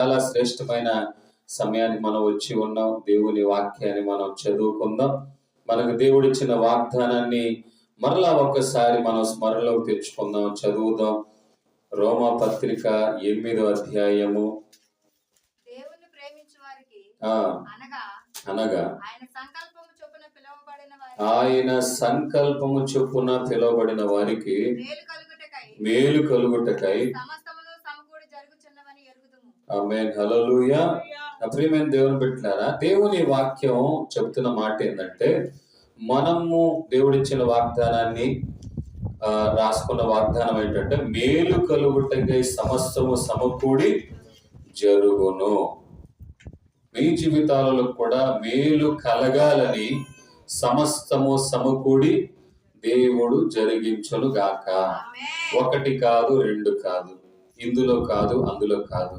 చాలా శ్రేష్టమైన సమయానికి మనం వచ్చి ఉన్నాం. దేవుని వాక్యాన్ని మనం చదువుకుందాం. మనకు దేవుడిచ్చిన వాగ్దానాన్ని మరలా ఒక్కసారి మనం స్మరణలోకి తెచ్చుకుందాం, చదువుదాం. రోమా పత్రిక 8వ అధ్యాయము. అనగా ఆయన సంకల్పము చొప్పున పిలువబడిన వారికి మేలు కలుగుటకై ఆమేన్. హల్లెలూయా. ప్రియమైన దేవుని బిడ్డలారా, దేవుని వాక్యం చెప్తున్న మాట ఏంటంటే, మనము దేవుడిచ్చిన వాగ్దానాన్ని రాసుకున్న వాగ్దానం ఏంటంటే, మేలు కలుగుటకై సమస్తము సమకూడి జరుగును. మీ జీవితాలలో కూడా మేలు కలగాలని సమస్తము సమకూడి దేవుడు జరిగించును గాక. ఒకటి కాదు, రెండు కాదు, ఇందులో కాదు, అందులో కాదు,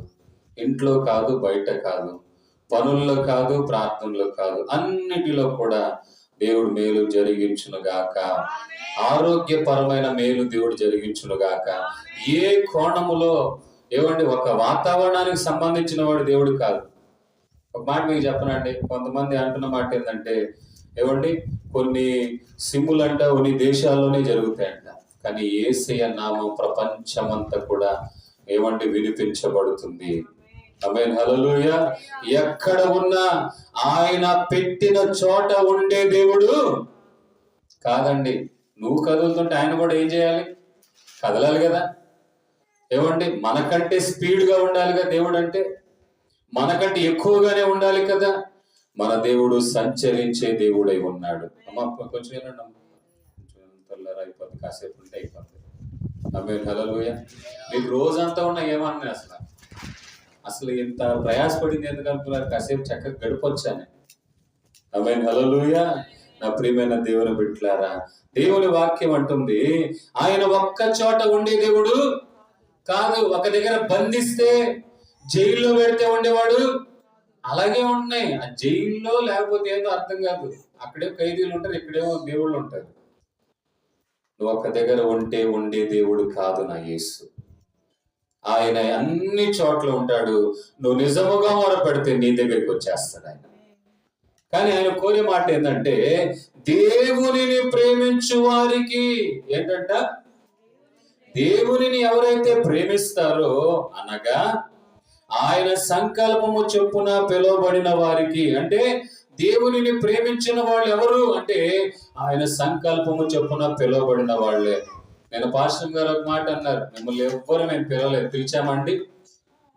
ఇంట్లో కాదు, బయట కాదు, పనుల్లో కాదు, ప్రార్థనలో కాదు, అన్నిటిలో కూడా దేవుడు మేలు జరిగించును గాక. ఆరోగ్యపరమైన మేలు దేవుడు జరిగించును గాక. ఏ కోణములో ఏమండి, ఒక వాతావరణానికి సంబంధించిన వాడు దేవుడు కాదు. ఒక మాట మీకు చెప్పనండి, కొంతమంది అంటున్న మాట ఏంటంటే, ఏమండి, కొన్ని సిమ్ములంట కొన్ని దేశాల్లోనే జరుగుతాయంట, కానీ యేసయ్య నామం ప్రపంచమంతా కూడా ఏమండి వినిపించబడుతుంది. ఆమేన్. హల్లెలూయా. ఎక్కడ ఉన్నా ఆయన పెట్టిన చోట ఉండే దేవుడు కాదండి. నువ్వు కదులుతుంటే ఆయన కూడా ఏం చేయాలి? కదలాలి కదా. ఏమండి, మనకంటే స్పీడ్గా ఉండాలిగా దేవుడు అంటే, మనకంటే ఎక్కువగానే ఉండాలి కదా. మన దేవుడు సంచరించే దేవుడై ఉన్నాడు. అమ్మ కొంచెం ఏనండి, తొందరగా అయిపోద్ది, కాసేపు ఉంటే అయిపోద్ది. ఆమేన్. హల్లెలూయా. మీకు రోజంతా ఉన్న ఏమన్నా అసలు ఇంత ప్రయాసపడింది ఎందుకు అనుకున్నారు? కాసేపు చక్కగా గడిపొచ్చాను. ఆమేన్. హల్లెలూయా. నా ప్రియమైన దేవుని బిడ్డలారా, దేవుని వాక్యం అంటుంది, ఆయన ఒక్క చోట ఉండే దేవుడు కాదు. ఒక దగ్గర బంధిస్తే జైల్లో పెడితే ఉండేవాడు అలాగే ఉన్నాయి. ఆ జైల్లో లేకపోతే ఏదో అర్థం కాదు. అక్కడే ఖైదీలు ఉంటారు, ఇక్కడేమో దేవుళ్ళు ఉంటారు. నువ్వు ఒక్క దగ్గర ఉంటే ఉండే దేవుడు కాదు నా యేసు. ఆయన అన్ని చోట్ల ఉంటాడు. నువ్వు నిజముగా మొరపెడితే నీ దగ్గరికి వచ్చేస్తాడు ఆయన. కానీ ఆయన కోరే మాట ఏంటంటే, దేవునిని ప్రేమించు వారికి ఏంటంట, దేవునిని ఎవరైతే ప్రేమిస్తారో అనగా ఆయన సంకల్పము చొప్పున పిలువబడిన వారికి. అంటే దేవునిని ప్రేమించిన వాళ్ళు ఎవరు అంటే, ఆయన సంకల్పము చొప్పున పిలువబడిన వాళ్ళే. నేను పాస్టర్ గారు ఒక మాట అన్నారు, మిమ్మల్ని ఎవ్వరు మేము పిలవలేదు, పిలిచామండి,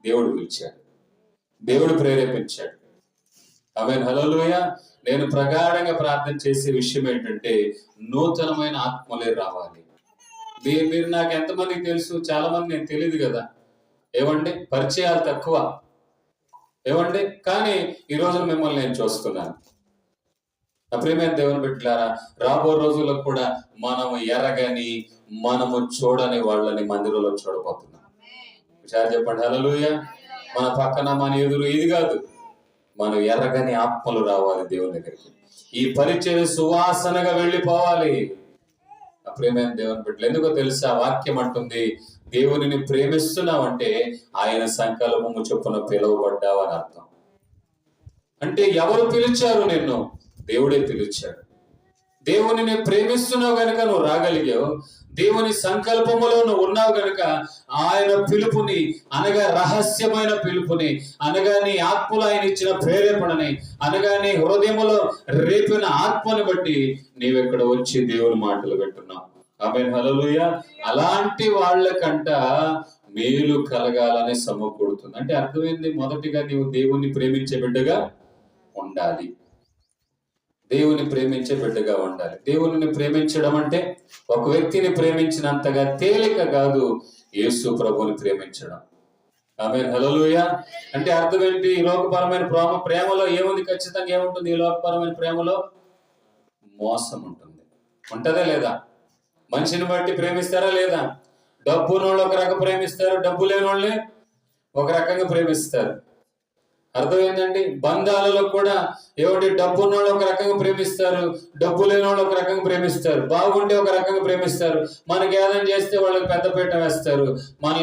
దేవుడు పిలిచాడు, దేవుడు ప్రేరేపించాడు. ఆమేన్. హల్లెలూయా. నేను ప్రగాఢంగా ప్రార్థన చేసే విషయం ఏంటంటే, నూతనమైన ఆత్మలే రావాలి. మీరు నాకు ఎంతమందికి తెలుసు? చాలా మంది నేను తెలియదు కదా. ఏమండి, పరిచయాలు తక్కువ. ఏమండి, కానీ ఈ రోజు మిమ్మల్ని నేను చూస్తున్నాను. ప్రియమైన దేవుని బిడ్డలారా, రాబో రోజుల్లో కూడా మనము ఎరగని, మనము చూడని వాళ్ళని మందిరంలో చూడబోతున్నాం. ఒకసారి చెప్పండి హల్లెలూయా. మన పక్కన, మన ఎదురు ఇది కాదు, మనం ఎరగని ఆత్మలు రావాలి దేవుని దగ్గరికి. ఈ పరిచయం సువాసనగా వెళ్ళిపోవాలి. ప్రియమైన దేవుని బిడ్డలు, ఎందుకో తెలుసా? వాక్యం అంటుంది, దేవునిని ప్రేమిస్తున్నావంటే ఆయన సంకల్పము చొప్పున పిలువబడ్డావని అర్థం. అంటే ఎవరు పిలిచారు నిన్ను? దేవుడే పిలిచాడు. దేవునిని ప్రేమిస్తున్నావు గనుక నువ్వు రాగలిగావు. దేవుని సంకల్పములో నువ్వు ఉన్నావు గనుక ఆయన పిలుపుని, అనగా రహస్యమైన పిలుపుని, అనగా నీ ఆత్మలో ఆయన ఇచ్చిన ప్రేరేపణని, అనగా నీ హృదయములో రేపిన ఆత్మని బట్టి నీవెక్కడ వచ్చి దేవుని మాటలు వింటున్నావు. ఆమేన్. హల్లెలూయా. అలాంటి వాళ్ళకంట మేలు కలగాలని సమకూడుతుంది. అంటే అర్థమైంది, మొదటిగా నీవు దేవుని ప్రేమించే బిడ్డగా ఉండాలి. దేవుని ప్రేమించే బిడ్డగా ఉండాలి. దేవుని ప్రేమించడం అంటే ఒక వ్యక్తిని ప్రేమించినంతగా తేలిక కాదు, యేసు ప్రభుని ప్రేమించడం. ఆమేన్. హల్లెలూయా. అంటే అర్థం ఏంటి? ఈ లోకపరమైన ప్రేమలో ఏముంది? ఖచ్చితంగా ఏముంటుంది? ఈ లోకపరమైన ప్రేమలో మోసం ఉంటుంది. ఉంటదా లేదా? మనిషిని బట్టి ప్రేమిస్తారా లేదా? డబ్బునోళ్ళు ఒక రకంగా ప్రేమిస్తారు, డబ్బు లేని వాళ్ళని ఒక రకంగా ప్రేమిస్తారు. అర్థమైందండి? బంధాలలో కూడా ఏమంటే డబ్బు ఉన్న వాళ్ళు ఒక రకంగా ప్రేమిస్తారు, డబ్బు లేని వాళ్ళు ఒక రకంగా ప్రేమిస్తారు, బాగుంటే ఒక రకంగా ప్రేమిస్తారు, మనకి ఏదైనా చేస్తే వాళ్ళకి పెద్దపీట వేస్తారు, మనం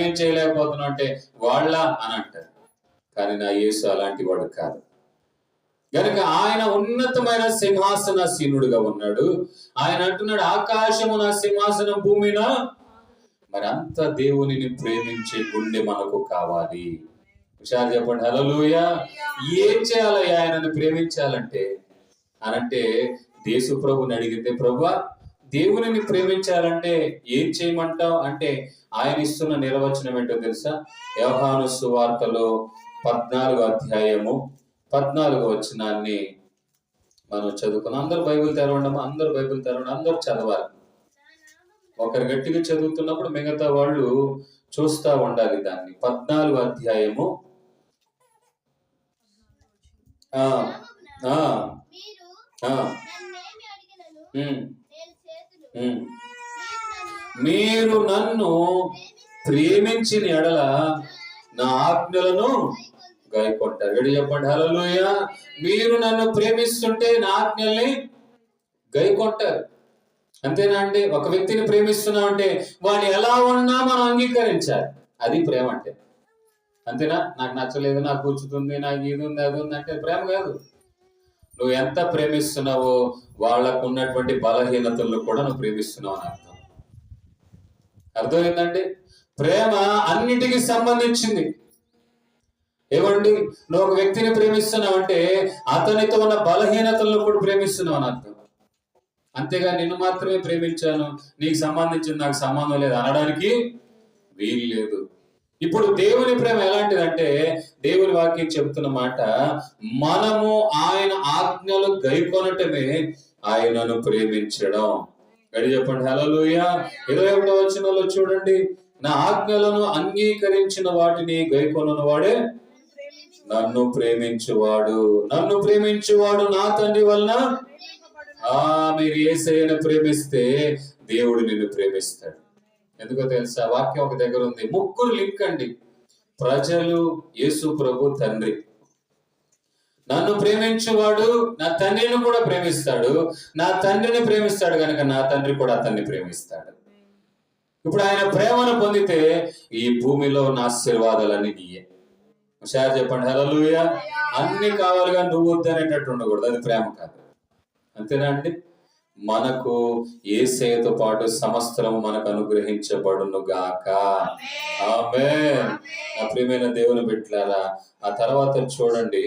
ఏం చేయలేకపోతున్నాం అంటే వాళ్ళ అని అంటారు. కానీ నా యేసు అలాంటి వాడు కాదు. గనుక ఆయన ఉన్నతమైన సింహాసనాసీనుడుగా ఉన్నాడు. ఆయన అంటున్నాడు, ఆకాశము నా సింహాసనం, భూమిన. మరి అంత దేవునిని ప్రేమించే గుండె మనకు కావాలి. హుషారు చెప్పండి హల్లెలూయా. ఏం చేయాలి ఆయనను ప్రేమించాలంటే అనంటే యేసు ప్రభుని అడిగితే, ప్రభువా దేవునిని ప్రేమించాలంటే ఏం చేయమంటావు అంటే ఆయన ఇస్తున్న నిర్వచనం ఏంటో తెలుసా? యోహాను సువార్తలో 14వ అధ్యాయము 14వ వచనాన్ని మనం చదువుకున్నాం. అందరూ బైబిల్ తెరవండి, అందరూ చదవాలి. ఒకరు గట్టిగా చదువుతున్నప్పుడు మిగతా వాళ్ళు చూస్తా ఉండాలి దాన్ని. 14వ అధ్యాయము మీరు నన్ను ప్రేమించిన ఎడల నా ఆజ్ఞలను గైకొంటారు. గడి చెప్పండి హల్లెలూయా. మీరు నన్ను ప్రేమిస్తుంటే నా ఆజ్ఞల్ని గైకొంటారు. అంతేనా అండి? ఒక వ్యక్తిని ప్రేమిస్తున్నాం అంటే వాడు ఎలా ఉన్నా మనం అంగీకరించాలి. అది ప్రేమ అంటే. అంతేనా? నాకు నచ్చలేదు, నాకు కూర్చుతుంది, నాకు ఇది ఉంది, అది ఉంది అంటే ప్రేమ కాదు. నువ్వు ఎంత ప్రేమిస్తున్నావో వాళ్ళకు ఉన్నటువంటి బలహీనతలను కూడా నువ్వు ప్రేమిస్తున్నావు అని అర్థం. అర్థమైందండి? ప్రేమ అన్నిటికీ సంబంధించింది. ఏమండి? నువ్వు ఒక వ్యక్తిని ప్రేమిస్తున్నావు అంటే అతనితో ఉన్న బలహీనతలను కూడా ప్రేమిస్తున్నావు అని అర్థం. అంతేగా నిన్ను మాత్రమే ప్రేమించాను, నీకు సంబంధించింది నాకు సంబంధం లేదు అనడానికి వీలు లేదు. ఇప్పుడు దేవుని ప్రేమ ఎలాంటిదంటే దేవుని వాక్యం చెబుతున్న మాట, మనము ఆయన ఆజ్ఞలు గైకొనటమే ఆయనను ప్రేమించడం. గడి చెప్పండి హల్లెలూయా. 21వ వచనంలో చూడండి, నా ఆజ్ఞలను అంగీకరించిన వాటిని గైకొనను వాడే నన్ను ప్రేమించువాడు. నన్ను ప్రేమించువాడు నా తండ్రి వలన. మీరు యేసయ్యను ప్రేమిస్తే దేవుడు నిన్ను ప్రేమిస్తాడు. ఎందుకో తెలుసా? వాక్యం ఒక దగ్గర ఉంది, ముగ్గురు లింక్ అండి. ప్రజలు, యేసు ప్రభు, తండ్రి. నన్ను ప్రేమించువాడు నా తండ్రిని కూడా ప్రేమిస్తాడు, నా తండ్రిని ప్రేమిస్తాడు కనుక నా తండ్రి కూడా అతన్ని ప్రేమిస్తాడు. ఇప్పుడు ఆయన ప్రేమను పొందితే ఈ భూమిలో ఉన్న ఆశీర్వాదాలన్నీ నీయే. హుషారు చెప్పండి హల్లెలూయా. అన్ని కావాలిగా నువ్వు వద్దనేటట్టు ఉండకూడదు, అది ప్రేమ కాదు. అంతేనా అండి? మనకు యేసయ్యతో పాటు సమస్తము మనకు అనుగ్రహించబడును గాక. ఆమేన్. నా ప్రియమైన దేవుని బిడ్డలారా, ఆ తర్వాత చూడండి,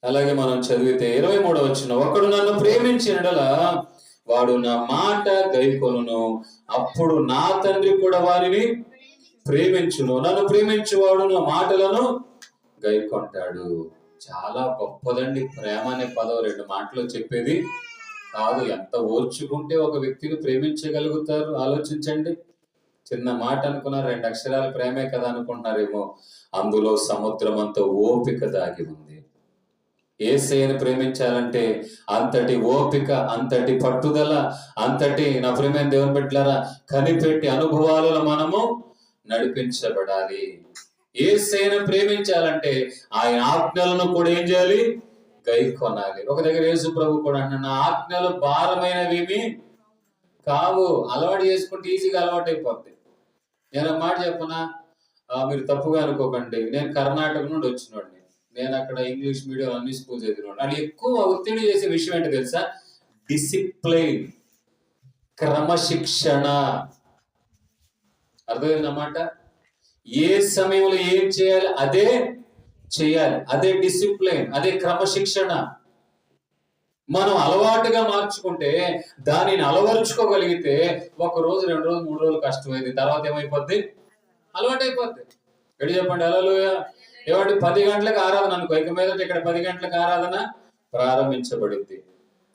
అలాగే మనం చదివితే 23వ వచనం, ఒకడు నన్ను ప్రేమించిన యెడల వాడు నా మాట గైకొనును, అప్పుడు నా తండ్రి కూడా వారిని ప్రేమించును, నన్ను ప్రేమించువాడు నా మాటలను గైకొంటాడు. చాలా గొప్పదండి ప్రేమ అనే పదం. 2 మాటలు చెప్పేది కాదు. ఎంత ఓర్చుకుంటే ఒక వ్యక్తిని ప్రేమించగలుగుతారు ఆలోచించండి. చిన్న మాట అనుకున్నారు, 2 అక్షరాల ప్రేమే కదా అనుకుంటున్నారేమో. అందులో సముద్రం అంత ఓపిక దాగి ఉంది. యేసయ్యను ప్రేమించాలంటే అంతటి ఓపిక, అంతటి పట్టుదల, అంతటి, నా ప్రియమైన దేవుని బిడ్డలారా, కనిపెట్టి అనుభవాలలో మనము నడిపించబడాలి. యేసయ్యను ప్రేమించాలంటే ఆయన ఆజ్ఞలను కూడా ఏం చేయాలి? గైకొనాలి. ఒక దగ్గర యేసు ప్రభు కూడా అన్నాడు, నా ఆజ్ఞలు భారమైనవి కావు. అలవాటు చేసుకుంటే ఈజీగా అలవాటు అయిపోద్ది. నేను ఒక మాట చెప్పనా, మీరు తప్పుగా అనుకోకండి. నేను కర్ణాటక నుండి వచ్చినోడిని. నేను అక్కడ ఇంగ్లీష్ మీడియం అన్ని స్కూల్ చదివినోడు. అది ఎక్కువ ఒత్తిడి చేసే విషయం ఏంటో తెలుసా? డిసిప్లైన్, క్రమశిక్షణ. అర్థమైందన్నమాట. ఏ సమయంలో ఏం చేయాలి అదే చేయాలి. అదే డిసిప్లైన్, అదే క్రమశిక్షణ. మనం అలవాటుగా మార్చుకుంటే, దానిని అలవరుచుకోగలిగితే 1 రోజు, 2 రోజు, 3 రోజులు కష్టమైంది, తర్వాత ఏమైపోద్ది? అలవాటు అయిపోద్ది. ఎడి చెప్పండి హల్లెలూయా. ఏమంటే 10 గంటలకు ఆరాధన అనుకో, ఇక మీద ఇక్కడ 10 గంటలకు ఆరాధన ప్రారంభించబడింది.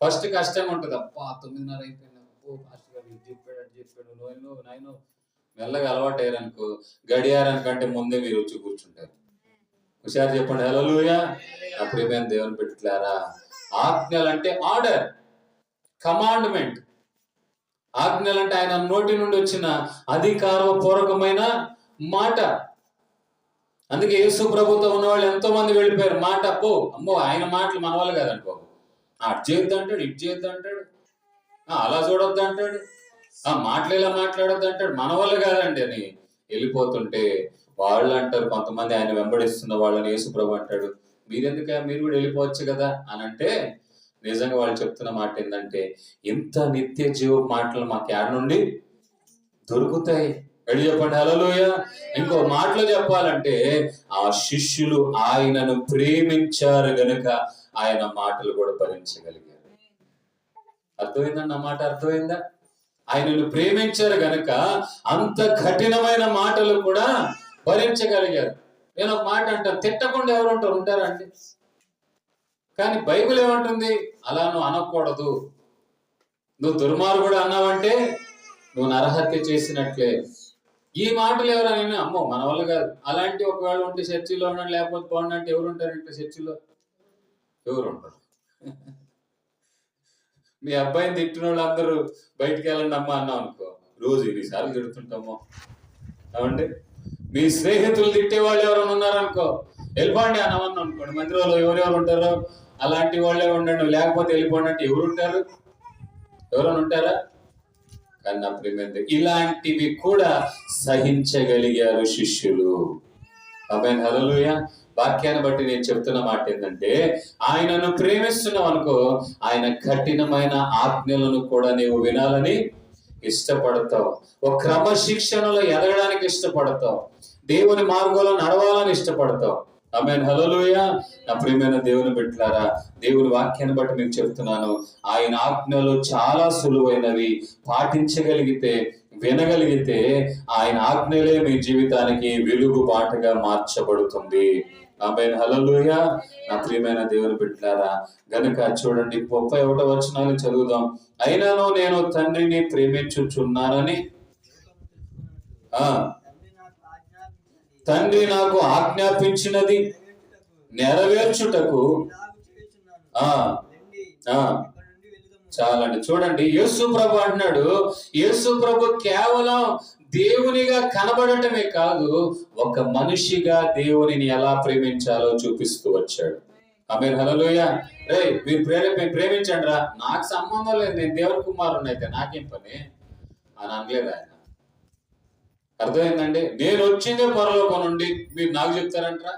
ఫస్ట్ కష్టంగా ఉంటుంది. అబ్బా 9:30 అయిపోయింది, అబ్బో పాస్టర్ గారు ఇది చెప్పాడు నాయన. మెల్లగా అలవాటు అయ్యారనుకో, గడియారానికంటే ముందే మీరు వచ్చి కూర్చుంటారు. హుషారు చెప్పండి హల్లెలూయా. అప్పుడు ఏమైనా దేవుని బిడ్డలారా, ఆజ్ఞలు అంటే ఆర్డర్, కమాండ్మెంట్. ఆజ్ఞలు అంటే ఆయన నోటి నుండి వచ్చిన అధికారపూర్వకమైన మాట. అందుకే యేసు ప్రభుతో ఉన్న వాళ్ళు ఎంతో మంది వెళ్ళిపోయారు. మాట అబ్బో అమ్మో ఆయన మాటలు మన వాళ్ళు కాదండి బాబు. అటు చేయొద్దు అంటాడు, ఇటు చేయొద్దు అంటాడు, అలా చూడొద్దు అంటాడు, మాటలు ఇలా మాట్లాడొద్దు అంటాడు, మన వాళ్ళు కాదండి అని వెళ్ళిపోతుంటే వాళ్ళు అంటారు కొంతమంది, ఆయన వెంబడిస్తున్న వాళ్ళని యేసు ప్రభు అంటాడు, మీరెందుక మీరు కూడా వెళ్ళిపోవచ్చు కదా అని అంటే, నిజంగా వాళ్ళు చెప్తున్న మాట ఏంటంటే, ఇంత నిత్య జీవ మాటలు మాకు యాడ నుండి దొరుకుతాయి? ఎడి చెప్పండి హల్లెలూయా. ఇంకో మాటలు చెప్పాలంటే, ఆ శిష్యులు ఆయనను ప్రేమించారు గనుక ఆయన మాటలు కూడా భరించగలిగారు. అర్థమైందండి? ఆ మాట అర్థమైందా? ఆయనను ప్రేమించారు గనుక అంత కఠినమైన మాటలు కూడా భరించగలిగారు. నేను ఒక మాట అంటాను, తిట్టకుండా ఎవరు ఉంటారు? ఉంటారా అండి? కానీ బైబిల్ ఏమంటుంది? అలా నువ్వు అనకూడదు. నువ్వు దుర్మార్గుడు అన్నావంటే నువ్వు నరహత్య చేసినట్లే. ఈ మాటలు ఎవరైనా అమ్మో మన వల్ల కాదు. అలాంటి ఒకవేళ ఉంటే చర్చిలో ఉన్నాడు, లేకపోతే బాగుండు అంటే ఎవరు ఉంటారంటే చర్చిలో? ఎవరు ఉంటారు? మీ అబ్బాయిని తిట్టిన వాళ్ళు అందరూ బయటికి వెళ్ళండి అమ్మా అన్నాం అనుకో, రోజు 2 సార్లు తిడుతుంటామో అవండి. మీ స్నేహితులు తిట్టేవాళ్ళు ఎవరైనా ఉన్నారనుకో, వెళ్ళిపోండి అన్నమన్నా అనుకోండి, మందిరంలో ఎవరెవరు ఉంటారో అలాంటి వాళ్ళే ఉండండి, లేకపోతే వెళ్ళిపోండి అంటే ఎవరు ఉంటారు? ఎవరైనా ఉంటారా? కానీ నా ప్రియమైనది, ఇలాంటివి కూడా సహించగలిగారు శిష్యులు. ఆమేన్ హల్లెలూయా. వాక్యాన్ని బట్టి నేను చెప్తున్న మాట ఏంటంటే, ఆయనను ప్రేమిస్తున్నావు అనుకో, ఆయన కఠినమైన ఆజ్ఞలను కూడా నీవు వినాలని ఇష్టపడతావు. ఒక క్రమశిక్షణలో ఎదగడానికి ఇష్టపడతావు. దేవుని మార్గంలో నడవాలని ఇష్టపడతావు. ఆమేన్ హల్లెలూయా. నా ప్రియమైన దేవుని బిడ్డలారా, దేవుని వాక్యాన్ని బట్టి మీకు చెప్తున్నాను, ఆయన ఆజ్ఞలు చాలా సులువైనవి. పాటించగలిగితే, వినగలిగితే ఆయన ఆజ్ఞలే మీ జీవితానికి వెలుగుబాటుగా మార్చబడుతుంది. ఆమేన్ హల్లెలూయా. నా ప్రియమైన దేవుని బిడ్డలారా, గనుక చూడండి 31వ వచనాన్ని చదువుదాం. అయినను నేను తండ్రిని ప్రేమించుచున్నానని తండ్రి నాకు ఆజ్ఞాపించినది నెరవేర్చుటకు చాలండి. చూడండి, యేసు ప్రభు అంటున్నాడు, యేసు ప్రభు కేవలం దేవునిగా కనబడటమే కాదు, ఒక మనిషిగా దేవునిని ఎలా ప్రేమించాలో చూపిస్తూ వచ్చాడు. ఆమేన్ హల్లెలూయా. మీరు ప్రేమించండి రా, నాకు సంబంధం లేదు, నేను దేవుని కుమారుని అయితే నాకేం పని అని అనలేదు ఆయన. అర్థమైందండి? నేను వచ్చిందే పరలోకం నుండి, మీరు నాకు చెప్తారంటారా?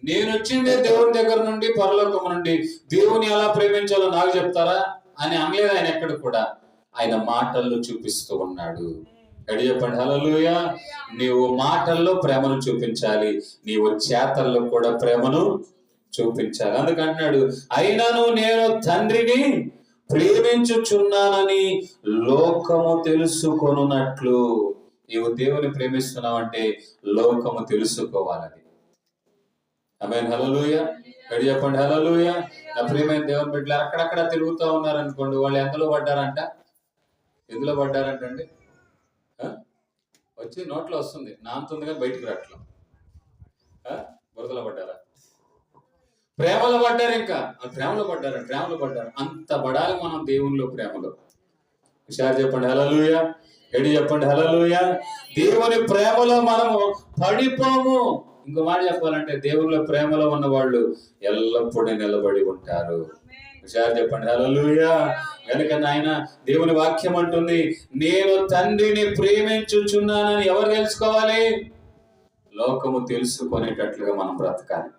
నేను వచ్చిందే దేవుని దగ్గర నుండి, పరలోకం నుండి, దేవుని ఎలా ప్రేమించాలో నాకు చెప్తారా అని అనలేదు ఆయన. ఎక్కడ కూడా ఆయన మాటల్లో చూపిస్తూ ఉన్నాడు. ఎడి చెప్పండి హల్లెలూయా. నీవు మాటల్లో ప్రేమను చూపించాలి, నీవు చేతల్లో కూడా ప్రేమను చూపించాలి. అందుకంటున్నాడు, అయినను నేను తండ్రిని ప్రేమించుచున్నానని లోకము తెలుసుకొనున్నట్లు. నీవు దేవుని ప్రేమిస్తున్నావు అంటే లోకము తెలుసుకోవాలని. ఆమేన్ హల్లెలూయా. ఎడి చెప్పండి హల్లెలూయా. నా ప్రియమైన దేవుని బిడ్డలు అక్కడక్కడ తిరుగుతూ ఉన్నారనుకోండి, వాళ్ళు ఎందులో పడ్డారంట? ఎందులో పడ్డారంటండి? వచ్చి నోట్లో వస్తుంది, నాంతుంది కానీ బయటికి రావట్లేదు. బురదలో పడ్డారా? ప్రేమలో పడ్డారు. ఇంకా ప్రేమలో పడ్డారు. అంత పడాలి మనం దేవునిలో, ప్రేమలో. హుషారు చెప్పండి హల్లెలూయా. ఎడి చెప్పండి హల్లెలూయా. దేవుని ప్రేమలో మనము పడిపోము. ఇంకో మాట చెప్పాలంటే, దేవునిలో ప్రేమలో ఉన్న వాళ్ళు ఎల్లప్పుడూ నిలబడి ఉంటారు. హుషారు చెప్పండి హల్లెలూయా. ఎందుకని ఆయన దేవుని వాక్యం అంటుంది, నేను తండ్రిని ప్రేమించుచున్నానని ఎవరు తెలుసుకోవాలి? లోకము తెలుసుకునేటట్లుగా మనం బ్రతకాలి.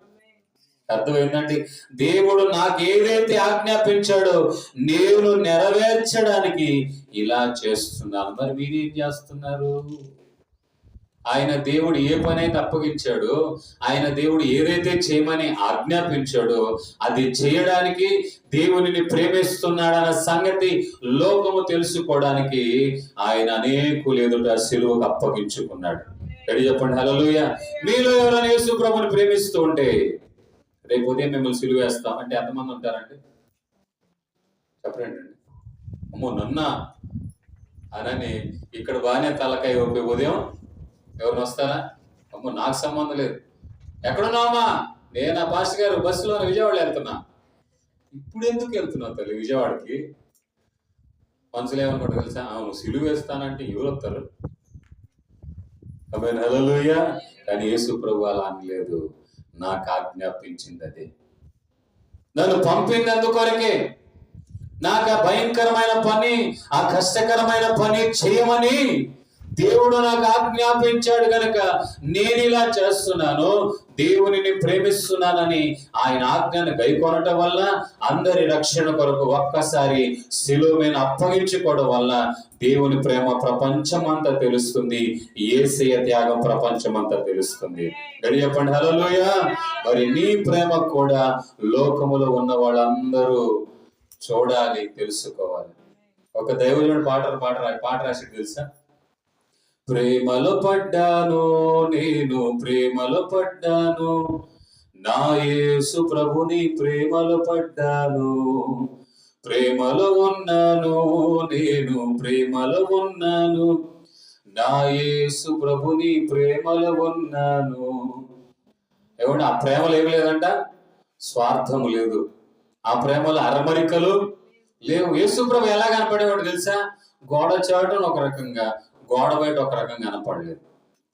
అర్థమైందండి? దేవుడు నాకు ఏదైతే ఆజ్ఞాపించాడో నేను నెరవేర్చడానికి ఇలా చేస్తున్నాను. మరి మీరేం చేస్తున్నారు? ఆయన దేవుడు ఏ పని అయితే అప్పగించాడో, ఆయన దేవుడు ఏదైతే చేయమని ఆజ్ఞాపించాడో అది చేయడానికి, దేవునిని ప్రేమిస్తున్నాడన్న సంగతి లోకము తెలుసుకోవడానికి ఆయన అనేకులు ఎదుట సిలువకు అప్పగించుకున్నాడు. ఎడి చెప్పండి హల్లెలూయా. మీలో ఎవరైనా యేసు ప్రభువుని ప్రేమిస్తూ ఉంటే రేపు ఉదయం మిమ్మల్ని సిలువ వేస్తాం అంటే ఎంతమంది ఉంటారండి? చెప్పండి. అమ్మో నన్నా అనని ఇక్కడ బాగానే తలకాయ ఊపి ఉదయం ఎవరిని వస్తారా? అమ్మో నాకు సంబంధం లేదు. ఎక్కడున్నావమ్మా? నేను పాస్టర్ గారు బస్సులో విజయవాడ వెళ్తున్నా. ఇప్పుడు ఎందుకు వెళ్తున్నావు తల్లి విజయవాడకి? మనుషులు ఏమనుకుంటారు తెలుసా? అవును సిలువ వేస్తానంటే ఎవరు వస్తారు? ఆమేన్, హల్లెలూయా. కానీ యేసు ప్రభు అలా అనలేదు. నాకు ఆజ్ఞాపించింది అదే, నన్ను పంపింది అందుకొరకే. నాకు ఆ భయంకరమైన పని, ఆ కష్టకరమైన పని చేయమని దేవుడు నాకు ఆజ్ఞాపించాడు గనక నేను ఇలా చేస్తున్నాను. దేవునిని ప్రేమిస్తున్నానని ఆయన ఆజ్ఞను గైకొనటం వల్ల, అందరి రక్షణ కొరకు ఒక్కసారి శిలువ మీద అప్పగించుకోవడం వల్ల దేవుని ప్రేమ ప్రపంచమంతా తెలుస్తుంది. యేసయ్య త్యాగం ప్రపంచమంతా తెలుస్తుంది. గడి చెప్పండి హల్లెలూయా. మరి నీ ప్రేమ కూడా లోకములో ఉన్న వాళ్ళందరూ చూడాలి, తెలుసుకోవాలి. ఒక దైవజనుడు పాట రాసి తెలుసా? ప్రేమలో పడ్డాను నేను, ప్రేమలో పడ్డాను, నా యేసు ప్రభుని ప్రేమలో పడ్డాను, ప్రేమలో ఉన్నాను నేను, ప్రేమలో ఉన్నాను, నా యేసు ప్రభుని ప్రేమలో ఉన్నాను. ఏమంటే ఆ ప్రేమలో ఏమి లేదంట, స్వార్థము లేదు. ఆ ప్రేమలో అరమరికలు లేవు. యేసు ప్రభు ఎలా కనపడేవాడు తెలుసా? గోడ చాటున ఒక రకంగా, గోడ బయట ఒక రకంగా కనపడలేదు.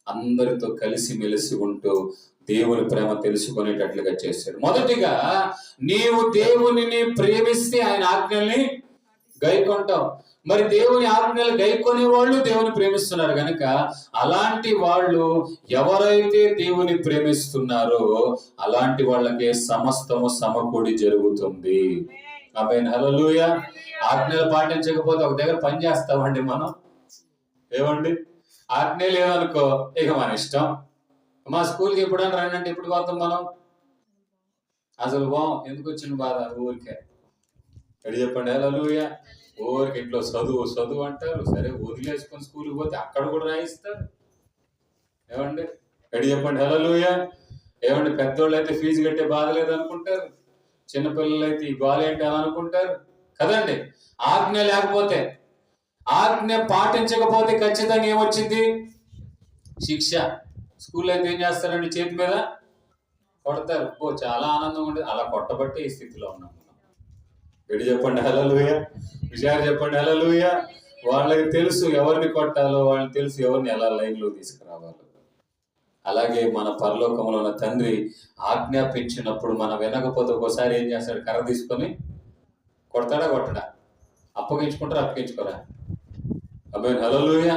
అందరితో కలిసి మెలిసి ఉంటూ దేవుని ప్రేమ తెలుసుకునేటట్లుగా చేశాడు. మొదటిగా నీవు దేవునిని ప్రేమిస్తే ఆయన ఆజ్ఞల్ని గైకొంటావు. మరి దేవుని ఆజ్ఞలు గైకొనే వాళ్ళు దేవుని ప్రేమిస్తున్నారు కనుక అలాంటి వాళ్ళు ఎవరైతే దేవుని ప్రేమిస్తున్నారో అలాంటి వాళ్ళకే సమస్తము సమకూడి జరుగుతుంది. ఆమేన్, హల్లెలూయా. ఆజ్ఞలు పాటించకపోతే ఒక దగ్గర పని చేస్తామండి మనం. ఏమండి, ఆజ్ఞ లేదనుకో ఇక మన ఇష్టం. మా స్కూల్కి ఎప్పుడైనా రండి అంటే ఎప్పుడు పోతాం మనం? అసలు ఎందుకు వచ్చిన బాధ ఊరికే. ఎడి చెప్పండి హల్లెలూయా. ఊరికి ఇంట్లో చదువు అంటారు. సరే వదిలేసుకొని స్కూల్కి పోతే అక్కడ కూడా రాయిస్తారు. ఏమండి, ఎడి చెప్పండి హల్లెలూయా. ఏమండి, పెద్దోళ్ళు అయితే ఫీజు కట్టే బాధ లేదనుకుంటారు, చిన్నపిల్లలు అయితే ఈ గోల ఏంటి అని అనుకుంటారు కదండి. ఆజ్ఞ లేకపోతే, ఆజ్ఞ పాటించకపోతే ఖచ్చితంగా ఏమొచ్చింది? శిక్ష. స్కూల్లో అయితే ఏం చేస్తారండి? చేతి మీద కొడతారు. చాలా ఆనందంగా ఉండేది. అలా కొట్టబట్టే ఈ స్థితిలో ఉన్నాం మనం. గడి చెప్పండి హల్లెలూయా. విషయాలు చెప్పండి హల్లెలూయా. వాళ్ళకి తెలుసు ఎవరిని కొట్టాలో, వాళ్ళకి తెలుసు ఎవరిని ఎలా లైన్లో తీసుకురావాలో. అలాగే మన పరలోకంలో ఉన్న తండ్రి ఆజ్ఞాపించినప్పుడు మనం వినకపోతే ఒక్కోసారి ఏం చేస్తాడు? కర్ర తీసుకొని కొడతాడా కొట్టడా? అప్పగించుకుంటారా అప్పగించుకోరా? ఆమేన్, హల్లెలూయా.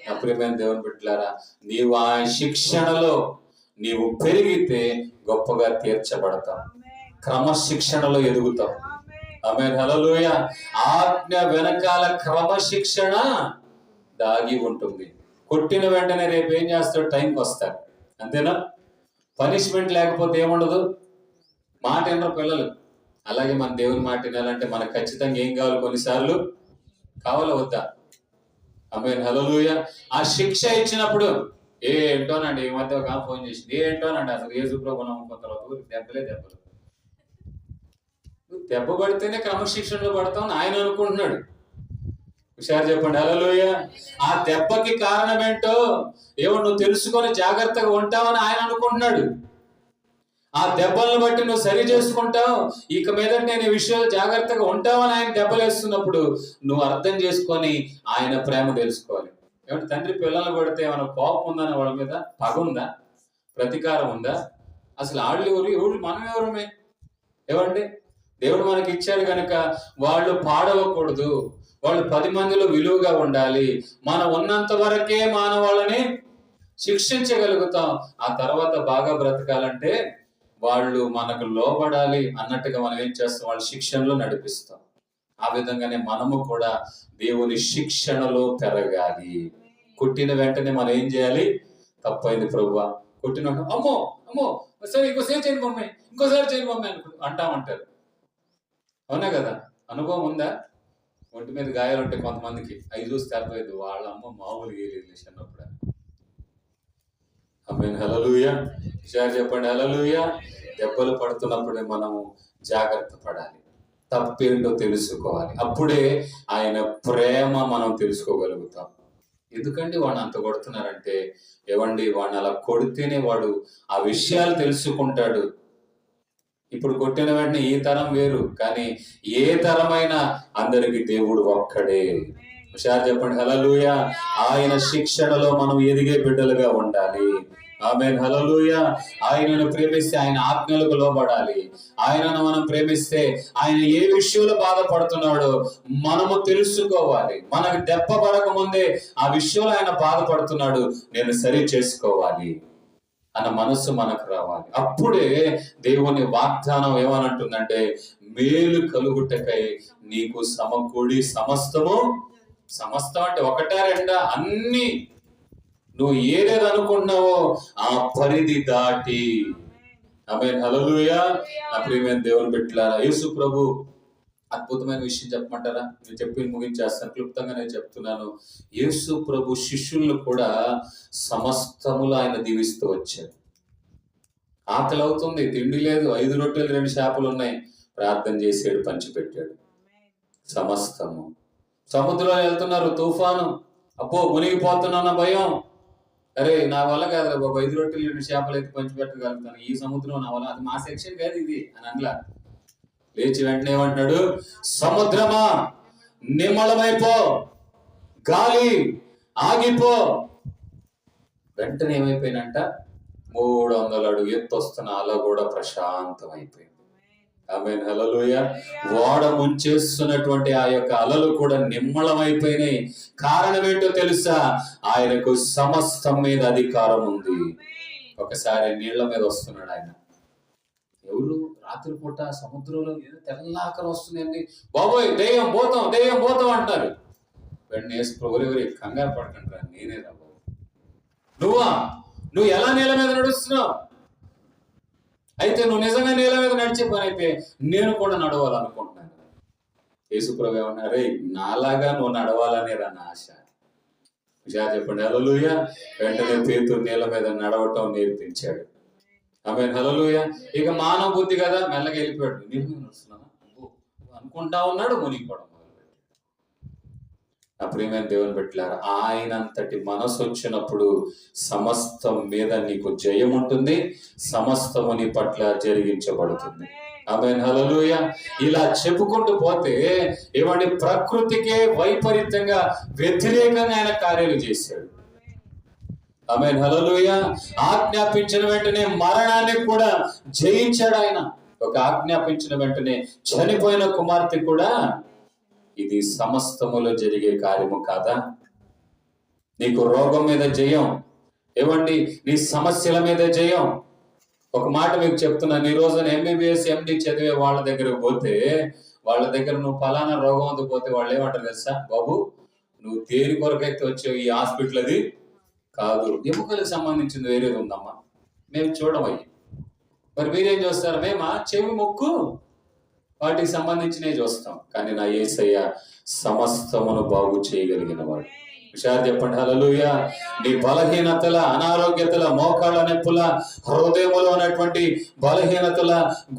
నా ప్రియమైన దేవుని బిడ్డలారా, నీవు ఆ శిక్షణలో నీవు పెరిగితే గొప్పగా తీర్చబడతావు, క్రమశిక్షణలో ఎదుగుతావు. ఆమేన్, హల్లెలూయా. ఆజ్ఞ వెనకాల క్రమశిక్షణ దాగి ఉంటుంది. కొట్టిన వెంటనే రేపు ఏం చేస్తాడు? టైంకి వస్తాడు, అంతేనా? పనిష్మెంట్ లేకపోతే ఏముండదు, మాట వినరు పిల్లలు. అలాగే మన దేవుని మాట వినాలంటే మనకు ఖచ్చితంగా ఏం కావాలి? కొన్నిసార్లు కావాలా వద్దా? ఆమేన్, హల్లెలూయా. ఆ శిక్ష ఇచ్చినప్పుడు ఏంటోనండి, ఈ మధ్య ఒక ఫోన్ చేసింది, ఏంటోనండి అసలు యేసు ప్రభువు నమ్ముకున్న తర్వాత దెబ్బలు. దెబ్బ పడితేనే క్రమశిక్షణలో పడతావు ఆయన అనుకుంటున్నాడు. హుషారు చెప్పండి హల్లెలూయా. ఆ దెబ్బకి కారణం ఏంటో నువ్వు తెలుసుకొని జాగ్రత్తగా ఉంటావని ఆయన అనుకుంటున్నాడు. ఆ దెబ్బలను బట్టి నువ్వు సరి చేసుకుంటావు, ఇక మీద నేను ఈ విషయాలు జాగ్రత్తగా ఉంటావని ఆయన దెబ్బలేస్తున్నప్పుడు నువ్వు అర్థం చేసుకొని ఆయన ప్రేమ తెలుసుకోవాలి. ఏమంటే తండ్రి పిల్లలు కొడితే ఏమైనా కోపం ఉందని వాళ్ళ మీద పగ ఉందా? ప్రతీకారం ఉందా? అసలు వాళ్ళు ఎవరు మనం ఎవరమే? ఏమండి, దేవుడు మనకి ఇచ్చాడు కనుక వాళ్ళు పాడవకూడదు, వాళ్ళు 10 మందిలో విలువగా ఉండాలి. మనం ఉన్నంత వరకే మానవాళ్ళని శిక్షించగలుగుతాం. ఆ తర్వాత బాగా బ్రతకాలంటే వాళ్ళు మనకు లోబడాలి అన్నట్టుగా మనం ఏం చేస్తాం? వాళ్ళ శిక్షణలో నడిపిస్తాం. ఆ విధంగానే మనము కూడా దేవుని శిక్షణలో పెరగాలి. కొట్టిన వెంటనే మనం ఏం చేయాలి? తప్పైంది ప్రభువా, కొట్టిన అమ్మో అమ్మో సరే ఇంకోసారి చేయండి మమ్మీ, ఇంకోసారి చేయండి మమ్మీ అంటామంటారు. అవునా కదా? అనుభవం ఉందా? ఒంటి మీద గాయాలు ఉంటాయి కొంతమందికి, అవి చూస్తే అర్థమైంది వాళ్ళ అమ్మ మామూలు వేయలేదు చిన్నప్పుడు. ఆమేన్, హల్లెలూయా. విషయాలు చెప్పండి హల్లెలూయా. దెబ్బలు పడుతున్నప్పుడే మనము జాగ్రత్త పడాలి, తప్పేంటో తెలుసుకోవాలి. అప్పుడే ఆయన ప్రేమ మనం తెలుసుకోగలుగుతాం. ఎందుకంటే వాడిని అంత కొడుతున్నారంటే, ఏవండి వాడిని అలా కొడితేనే వాడు ఆ విషయాలు తెలుసుకుంటాడు. ఇప్పుడు కొట్టిన వెంటనే ఈ తరం వేరు, కానీ ఏ తరమైనా అందరికి దేవుడు ఒక్కడే. హుషారు చెప్పండి హల్లెలూయా. ఆయన శిక్షణలో మనం ఎదిగే బిడ్డలుగా ఉండాలి. ఆమేన్ హల్లెలూయా. ఆయనను ప్రేమిస్తే ఆయన ఆజ్ఞలకు లోబడాలి. ఆయనను మనం ప్రేమిస్తే ఆయన ఏ విషయంలో బాధపడుతున్నాడో మనము తెలుసుకోవాలి. మనకు దెబ్బ పడక ముందే ఆ విషయంలో ఆయన బాధపడుతున్నాడు, నేను సరి చేసుకోవాలి అన్న మనస్సు మనకు రావాలి. అప్పుడే దేవుని వాగ్దానం ఏమనంటుందంటే, మేలు కలుగుటకై నీకు సమకూడి సమస్తం అంటే ఒకటా రెండా, అన్ని నువ్వు ఏదేది అనుకున్నావో ఆ పరిధి దాటి. ఆమేన్ హల్లెలూయా. నా ప్రియమైన దేవుని బిడ్డలారా, యేసు ప్రభు అద్భుతమైన విషయం చెప్పమంటారా? నేను చెప్పి ముగించేస్తాను, క్లుప్తంగా నేను చెప్తున్నాను. యేసు ప్రభు శిష్యులను కూడా సమస్తములు ఆయన దీవిస్తూ వచ్చారు. ఆకలి అవుతుంది, తిండి లేదు, 5 రొట్టెలు 2 చేపలు ఉన్నాయి, ప్రార్థన చేసాడు, పంచిపెట్టాడు. సమస్తము. సముద్రంలో వెళ్తున్నారు, తుఫాను, అబ్బో మునిగిపోతున్నా భయం. అరే నా వల్ల కాదురా బాబు, 5 రొట్టెలు 2 చేపలు అయితే పంచిపెట్టగలుగుతాను, ఈ సముద్రం నా వల్ల, అది మా సెక్షన్ కాదు ఇది అని అనలా. లేచి వెంటనే ఏమంటున్నాడు, సముద్రమా నిమ్మళమైపో, గాలి ఆగిపో. వెంటనే ఏమైపోయినంట, 300 అడుగు ఎత్తు వస్తున్న అల కూడా ప్రశాంతం అయిపోయింది. ఆమేన్ హల్లెలూయా. ఓడ ముంచేస్తున్నటువంటి ఆ యొక్క అలలు కూడా నిమ్మళమైపోయినాయి. కారణం ఏంటో తెలుసా? ఆయనకు సమస్తం మీద అధికారం ఉంది. ఒకసారి నీళ్ల మీద వస్తున్నాడు ఆయన. ఎవరు? రాత్రిపూట సముద్రంలో ఏదో తెల్లాకలు వస్తుందండి, బాబోయ్ దెయ్యం పోతాం అంటారు. వెంటనే ఎవరి కంగారు పడకండి, నేనే రా బాబు. నువ్వు ఎలా నీళ్ళ మీద నడుస్తున్నావు? అయితే నువ్వు నిజంగా నీళ్ళ మీద నడిచే పని అయితే నేను కూడా నడవాలనుకుంటున్నాను. యేసుప్రభు ఏమన్నారు, నాలాగా నువ్వు నడవాలనే రా నా ఆశ. విషయాలు చెప్పండి హల్లెలూయా. వెంటనే పేతురు నీళ్ళ మీద నడవటం నేర్పించాడు. ఆమేన్ హల్లెలూయా. ఇక మానవ బుద్ధి కదా, మెల్లగా వెళ్ళిపోయాడు. నీళ్ళ మీద నడుస్తున్నాను అనుకుంటా ఉన్నాడు, మునిగిపోవడం. నా ప్రియమైన దేవుని బిడ్డలారా, ఆయనంతటి మనసు వచ్చినప్పుడు సమస్తం మీద నీకు జయం ఉంటుంది, సమస్తము నీ పట్ల జరిగించబడుతుంది. ఆమేన్ హల్లెలూయా. ఇలా చెప్పుకుంటూ పోతే ఏమంటే ప్రకృతికే వైపరీత్యంగా వ్యతిరేకంగా ఆయన కార్యాలు చేశాడు. ఆమేన్ హల్లెలూయా. ఆజ్ఞాపించిన వెంటనే మరణాన్ని కూడా జయించాడు ఆయన. ఒక ఆజ్ఞాపించిన వెంటనే చనిపోయిన కుమార్తె కూడా, ఇది సమస్తములో జరిగే కార్యము కాదా? నీకు రోగం మీద జయం, ఏమండి నీ సమస్యల మీద జయం. ఒక మాట మీకు చెప్తున్నాను, ఈ రోజున MBBS MD చదివే వాళ్ళ దగ్గరకు పోతే, వాళ్ళ దగ్గర నువ్వు ఫలానా రోగం అందు పోతే వాళ్ళు ఏమంటారు తెలుసా? బాబు నువ్వు దేని కొరకైతే వచ్చావు, ఈ హాస్పిటల్ అది కాదు, ఎముకలకు సంబంధించింది వేరేది ఉందమ్మా, మేము చూడమయ్యి. మరి మీరేం చూస్తారు? మేమా చెవి ముక్కు వాటికి సంబంధించినవి చూస్తాం. కానీ నా యేసయ్య సమస్తమును బాగు చేయగలిగిన వాడు. విషయాలు చెప్పండి హల్లెలూయా. నీ బలహీనతల, అనారోగ్యతల, మోకాళ్ళ నొప్పుల, హృదయంలో ఉన్నటువంటి బలహీనతల,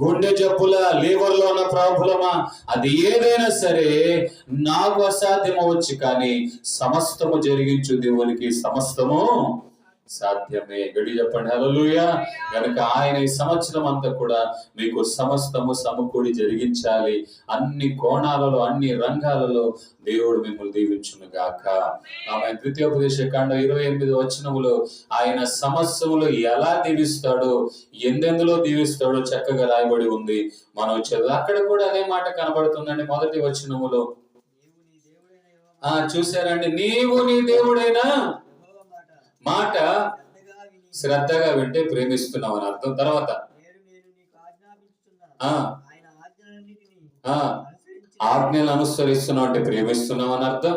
గుండె జబ్బుల, లివర్లో ఉన్న ప్రాబ్లమా, అది ఏదైనా సరే నాకు అసాధ్యం అవచ్చు, కానీ సమస్తము జరిగించు దేవునికి సమస్తము సాధ్యమే. గడి చెప్పండి హల్లెలూయా. కనుక ఆయన ఈ సంవత్సరం అంతా కూడా మీకు సమస్తము సమకూడి జరిగించాలి. అన్ని కోణాలలో, అన్ని రంగాలలో దేవుడు మిమ్మల్ని దీవించును గాక. ఆమె ద్వితీయోపదేశ కాండం 28 వచనములో ఆయన సమస్తములు ఎలా దీవిస్తాడో, ఎందెందులో దీవిస్తాడో చక్కగా రాయబడి ఉంది. మనం చదువు అక్కడ కూడా అదే మాట కనబడుతుందండి. మొదటి వచనములో చూసారండి, నీవు నీ దేవుడైనా మాట శ్రద్ధగా వింటే ప్రేమిస్తున్నావు అని అర్థం. తర్వాత ఆజ్ఞలు అనుసరిస్తున్నావు అంటే ప్రేమిస్తున్నావు అని అర్థం.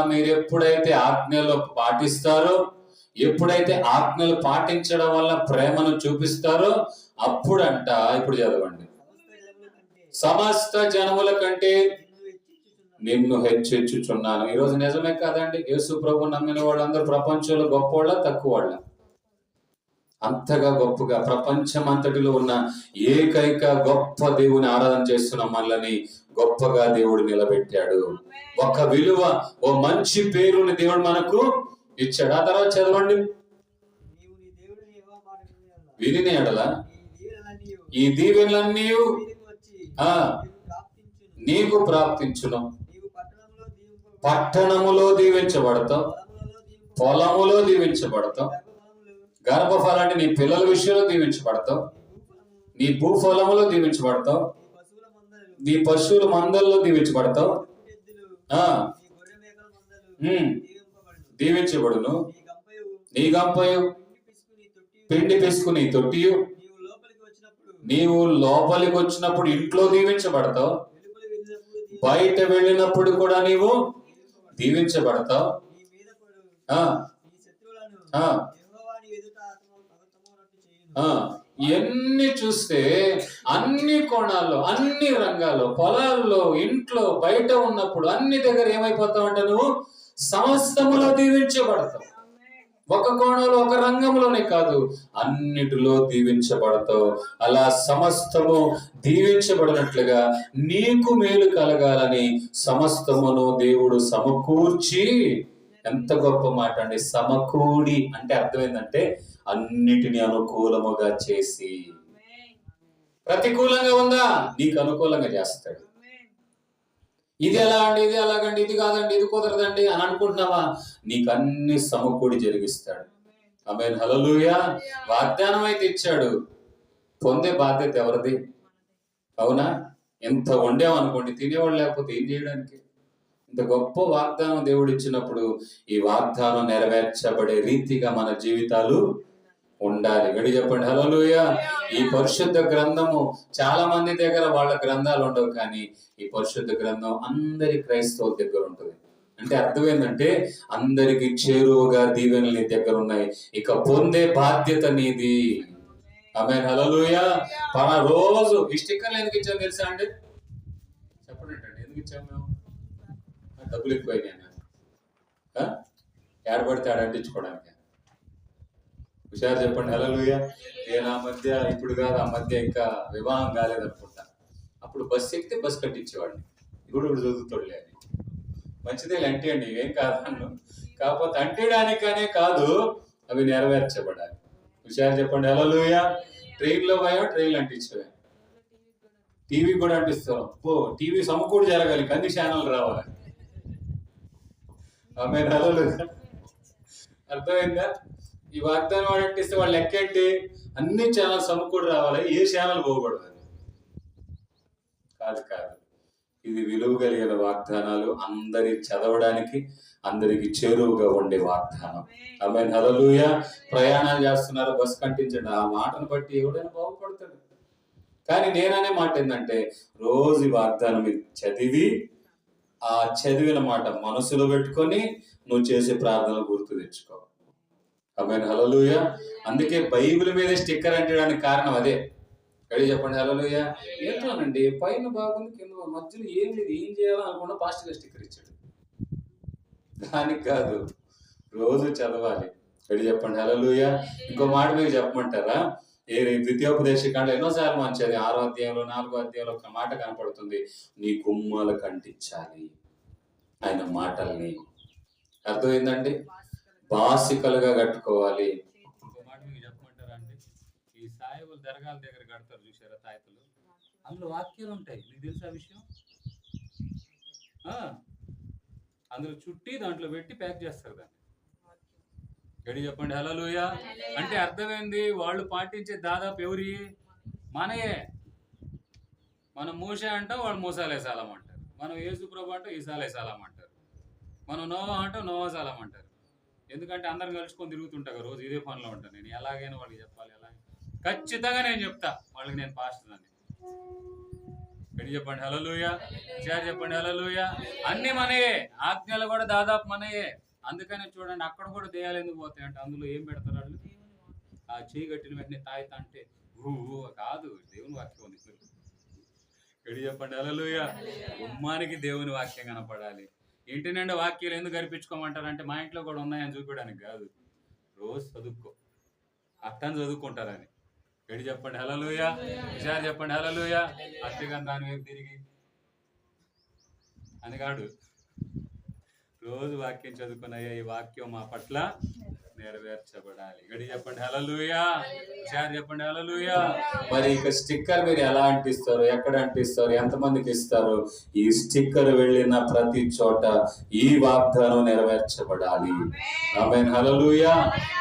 మీరు ఎప్పుడైతే ఆజ్ఞలు పాటిస్తారో, ఎప్పుడైతే ఆజ్ఞలు పాటించడం వల్ల ప్రేమను చూపిస్తారో అప్పుడంట, ఇప్పుడు చదవండి, సమస్త జనముల కంటే నిన్ను హెచ్చించుచున్నాను. ఈరోజు నిజమే కాదండి? యేసు ప్రభు నమ్మిన వాళ్ళందరూ ప్రపంచంలో గొప్పవాళ్ళ తక్కువ వాళ్ళ? అంతగా గొప్పగా ప్రపంచం అంతటిలో ఉన్న ఏకైక గొప్ప దేవుని ఆరాధన చేస్తున్న మనల్ని గొప్పగా దేవుడు నిలబెట్టాడు. ఒక విలువ, ఓ మంచి పేరుని దేవుడు మనకు ఇచ్చాడు. ఆ తర్వాత చదవండి, విని ఎడల ఈ దీవెనలన్నీ నీకు ప్రాప్తించును. పట్టణములో దీవించబడతావు, పొలములో దీవించబడతావు. గర్భఫలం అంటే నీ పిల్లల విషయంలో దీవించబడతావు, నీ భూఫలములో దీవించబడతావు, నీ పశువుల మందల్లో దీవించబడతావు, దీవించబడును. నీ గంపయు పిండి పిసుకుని తొట్టియు, నీవు లోపలికి వచ్చినప్పుడు ఇంట్లో దీవించబడతావు, బయట వెళ్ళినప్పుడు కూడా నీవు దీవించబడతావు. ఎన్ని చూస్తే అన్ని కోణాల్లో, అన్ని రంగాల్లో, పొలాల్లో, ఇంట్లో, బయట ఉన్నప్పుడు అన్ని దగ్గర ఏమైపోతావు అంటే నువ్వు సమస్తములో దీవించబడతావు. ఒక కోణంలో, ఒక రంగంలోనే కాదు, అన్నిటిలో దీవించబడతావు. అలా సమస్తము దీవించబడినట్లుగా నీకు మేలు కలగాలని సమస్తమును దేవుడు సమకూర్చి, ఎంత గొప్ప మాట అండి! సమకూడి అంటే అర్థం ఏంటంటే అన్నిటిని అనుకూలముగా చేసి. ప్రతికూలంగా ఉందా, నీకు అనుకూలంగా చేస్తాడు. ఇది ఎలా అండి, ఇది ఎలాగండి, ఇది కాదండి, ఇది కుదరదండి అని అనుకుంటున్నావా? నీకు అన్ని సమకూడి జరిగిస్తాడు. ఆమేన్, హల్లెలూయా. వాగ్దానం అయితే ఇచ్చాడు, పొందే బాధ్యత ఎవరిది? అవునా? ఎంత వండామనుకోండి, తినేవాళ్ళు లేకపోతే ఏం చేయడానికి? ఇంత గొప్ప వాగ్దానం దేవుడు ఇచ్చినప్పుడు ఈ వాగ్దానం నెరవేర్చబడే రీతిగా మన జీవితాలు ఉండాలి. గడి చెప్పండి హల్లెలూయా. ఈ పరిశుద్ధ గ్రంథము చాలా మంది దగ్గర వాళ్ళ గ్రంథాలు ఉండవు, కానీ ఈ పరిశుద్ధ గ్రంథం అందరి క్రైస్తవుల దగ్గర ఉంటుంది. అంటే అర్థం ఏంటంటే అందరికి చేరువుగా దీవెనలు నీ దగ్గర ఉన్నాయి, ఇక పొందే బాధ్యత నీది. ఆమేన్, హల్లెలూయా. రోజు ఈ స్టిక్కర్లు ఎందుకు ఇచ్చాము తెలుసా అండి? చెప్పండి అండి, ఎందుకు ఇచ్చాము మేము? డబ్బులు ఎక్కువైనా ఏడబడితే ఆడ అంటించుకోవడానికి. హుషారు చెప్పండి హల్లెలూయా. నేను ఆ మధ్య, ఇప్పుడు కాదు, ఆ మధ్య ఇంకా వివాహం కాలేదనుకుంటా, అప్పుడు బస్సు ఎక్కితే బస్సు కట్టించేవాడిని. ఇప్పుడు చదువుతాడులే అని. మంచిదే అంటే అండి, ఏం కాదన్ను. కాకపోతే అంటేడానికనే కాదు, అవి నెరవేర్చబడాలి. హుషారు చెప్పండి హల్లెలూయా. ట్రైన్లో పోయా, ట్రైన్లు అంటించేవా, టీవీ కూడా అంటిస్తాం. టీవీ సమకూడి జరగాలి, అన్ని ఛానల్ రావాలి. ఆమేన్, హల్లెలూయా. అర్థమైందా? ఈ వాగ్దానం వాడు అంటిస్తే వాళ్ళు లెక్కేంటి? అన్ని ఛానల్ సమకూడి రావాలి, ఏ ఛానల్ పోకూడదు. కాదు కాదు, ఇది విలువ కలిగిన వాగ్దానాలు, అందరి చదవడానికి, అందరికి చేరువుగా ఉండే వాగ్దానం. ఆమేన్, హల్లెలూయా. ప్రయాణాలు చేస్తున్నారు, బస్సు కంటించండి, ఆ మాటను బట్టి ఎవడైనా బాగుపడతాడు. కానీ నేననే మాట ఏంటంటే, రోజు ఈ వాగ్దానం చదివి, ఆ చదివిన మాట మనసులో పెట్టుకొని నువ్వు చేసే ప్రార్థనలు గుర్తు తెచ్చుకో. ఆమేన్, హల్లెలూయా. అందుకే బైబిల్ మీద స్టిక్కర్ అంటడానికి కారణం అదే. గడి చెప్పండి హల్లెలూయా. ఏంటోనండి, పైన బాగుంది, కింద మధ్యలో ఏం లేదు, ఏం చేయాలో అనుకున్నా పాస్టర్ గారు స్టిక్కర్ ఇచ్చాడు. దానికి కాదు, రోజు చదవాలి. గడి చెప్పండి హల్లెలూయా. ఇంకో మాట మీరు చెప్పమంటారా? ద్వితీయోపదేశకాండ ఎన్నోసార్లు మంచిది, 6వ అధ్యాయంలో 4వ అధ్యాయంలో ఒక మాట కనపడుతుంది, నీ గుమ్మాలకు అంటించాలి ఆయన మాటల్ని. అర్థమైందండి? బాసికలుగా కట్టుకోవాలి. ఇంకో మాట మీకు చెప్పమంటారా అండి? ఈ సాయిబులు దర్గాల దగ్గర కడతారు చూసారా తాయతులు, అందులో వాక్యాలు ఉంటాయి. మీకు తెలుసా విషయం? అందులో చుట్టి దాంట్లో పెట్టి ప్యాక్ చేస్తారు దాన్ని. గడి చెప్పండి హల్లెలూయా. అంటే అర్థమైంది, వాళ్ళు పాటించే దాదాపు ఎవరి? మనయే. మనం మూసే అంటాం, వాళ్ళు మూసాలేసాలం అంటారు. మనం యేసు ప్రభు అంటాం, ఈసాలేసాలం అంటారు. మనం నోవా అంటాం, నోవా సాలం అంటారు. ఎందుకంటే అందరం కలుసుకొని తిరుగుతుంటా రోజు, ఇదే పనిలో ఉంటాను నేను. ఎలాగైనా వాళ్ళకి చెప్పాలి, ఎలాగైనా ఖచ్చితంగా నేను చెప్తా వాళ్ళకి, నేను పాస్టర్ అని. గడి చెప్పండి హల్లెలూయా. చెప్పండి హల్లెలూయా. అన్ని మనయే, ఆజ్ఞలు కూడా దాదాపు మనయే. అందుకనే చూడండి, అక్కడ కూడా దెయ్యాలు ఎందుకు పోతాయంటే అందులో ఏం పెడతారు వాళ్ళు? ఆ చేయి కట్టిన వెంటనే తాయిత అంటే కాదు, దేవుని వాక్యం ఉంది. గడి చెప్పండి హల్లెలూయా. గుమ్మానికి దేవుని వాక్యం కనపడాలి. ఇంటి నిండా వాక్యాలు ఎందుకు కనిపించుకోమంటారంటే మా ఇంట్లో కూడా ఉన్నాయని చూపించడానికి కాదు, రోజు చదువుకో, అట్టని చదువుకుంటారని. గడి చెప్పండి హల్లెలూయా. విషయాలు చెప్పండి హల్లెలూయా. అట్టిగా దాని వైపు తిరిగి అని కాడు, రోజు వాక్యం చదువుకున్నాయా, ఈ వాక్యం మా పట్ల నెరవేర్చబడాలి. గడి చెప్పండి హల్లెలూయా. చెప్పండి హల్లెలూయా. మరి ఇక స్టిక్కర్ మీరు ఎలా అంటిస్తారు, ఎక్కడ అంటిస్తారు, ఎంతమందికి ఇస్తారు? ఈ స్టిక్కర్ వెళ్ళిన ప్రతి చోట ఈ వాగ్దానం నెరవేర్చబడాలి. ఆమేన్ హల్లెలూయా.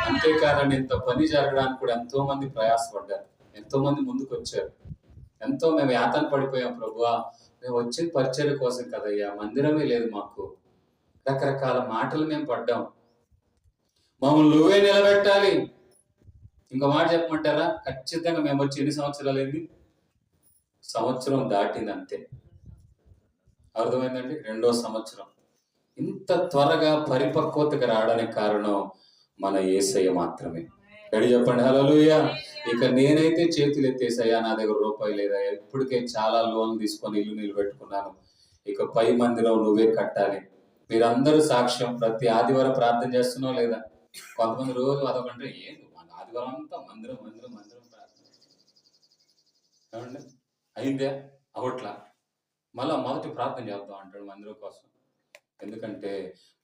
అంతేకాదండి, ఇంత పని జరగడానికి కూడా ఎంతో మంది ప్రయాసపడ్డారు, ఎంతో మంది ముందుకు వచ్చారు. ఎంతో మేము యాతన పడిపోయాం. ప్రభువా, మేము వచ్చిన పరిచర్య కోసం కదయ్యా, మందిరమే లేదు మాకు. రకరకాల మాటలు మేము పడ్డాం, మమ్మల్ని నువ్వే నిలబెట్టాలి. ఇంకో మాట చెప్పమంటారా? ఖచ్చితంగా మేము వచ్చి ఎన్ని సంవత్సరాలు అయింది? సంవత్సరం దాటింది అంతే. అర్థమైందండి? 2వ సంవత్సరం. ఇంత త్వరగా పరిపక్వతకు రావడానికి కారణం మన యేసయ్య మాత్రమే. గడి చెప్పండి హల్లెలూయా. ఇక నేనైతే చేతులు ఎత్తేసయ్యా, నా దగ్గర రూపాయి లేదా, ఇప్పటికే చాలా లోన్లు తీసుకొని ఇల్లు నిలబెట్టుకున్నాను, ఇక పై మందిరం నువ్వే కట్టాలి. మీరందరూ సాక్ష్యం. ప్రతి ఆదివారం ప్రార్థన చేస్తున్నావు లేదా? కొంతమంది రోజు అదొకంటే ఏంది మన ఆదివారం అంతా మందిరం మందిరం మందిరం ప్రార్థన ఏమండి అయిందే అవట్లా, మళ్ళా మొదటి ప్రార్థన చేద్దాం అంటాడు మందిరం కోసం. ఎందుకంటే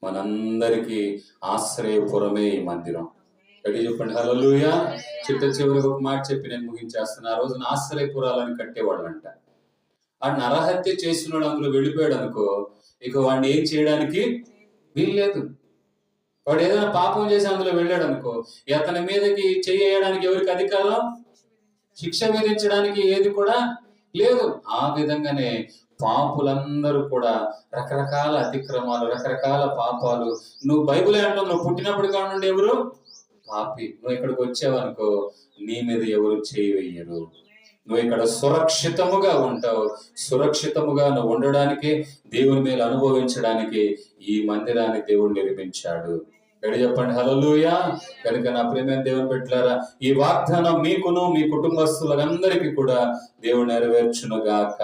మనందరికీ ఆశ్రయపురమే ఈ మందిరం. గడి చెప్పండి హల్లెలూయా. చిట్ట చివరికి ఒక మాట చెప్పి నేను ముగించేస్తాను. ఆ రోజున ఆశ్రయపురాలని కట్టేవాళ్ళంట. ఆ నరహత్య చేసినోడు అందులో వెళ్ళిపోయాడు అనుకో, ఇక వాడిని ఏం చేయడానికి వీల్లేదు. వాడు ఏదైనా పాపం చేసి అందులో వెళ్ళాడు అనుకో, అతని మీదకి చేయడానికి ఎవరికి అధికారం? శిక్ష విధించడానికి ఏది కూడా లేదు. ఆ విధంగానే పాపులందరూ కూడా రకరకాల అతిక్రమాలు, రకరకాల పాపాలు. నువ్వు బైబిల్ అంటావు, నువ్వు పుట్టినప్పుడు కానుండి ఎవరు పాపి. నువ్వు ఇక్కడికి వచ్చావనుకో, నీ మీద ఎవరు చేయి వెయ్యరు. నువ్వు ఇక్కడ సురక్షితముగా ఉంటావు. సురక్షితముగా నువ్వు ఉండడానికి, దేవుని మీద అనుభవించడానికి ఈ మందిరాన్ని దేవుడు నిర్మించాడు. గడి చెప్పండి హల్లెలూయా. కనుక నా ప్రియమైన దేవుని బిడ్డలారా, ఈ వాగ్దానం మీకును మీ కుటుంబస్తులందరికీ కూడా దేవుడు నెరవేర్చును గాక.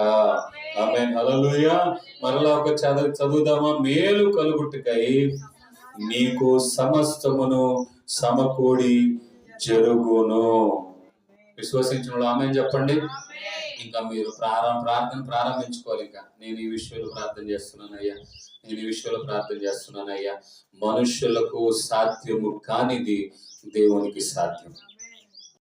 ఆమేన్ హల్లెలూయా. మరలా ఒక చదువుదామా? మేలు కలుగుటకై నీకు సమస్తమును సమకూడి జరుగును. విశ్వసించిన ఆమేన్ చెప్పండి. ఇంకా మీరు ప్రార్థన ప్రారంభించుకోవాలి. ఇంకా నేను ఈ విషయంలో ప్రార్థన చేస్తున్నానయ్యా, నేను ఈ విషయంలో ప్రార్థన చేస్తున్నానయ్యా. మనుషులకు సాధ్యము కానిది దేవునికి సాధ్యం.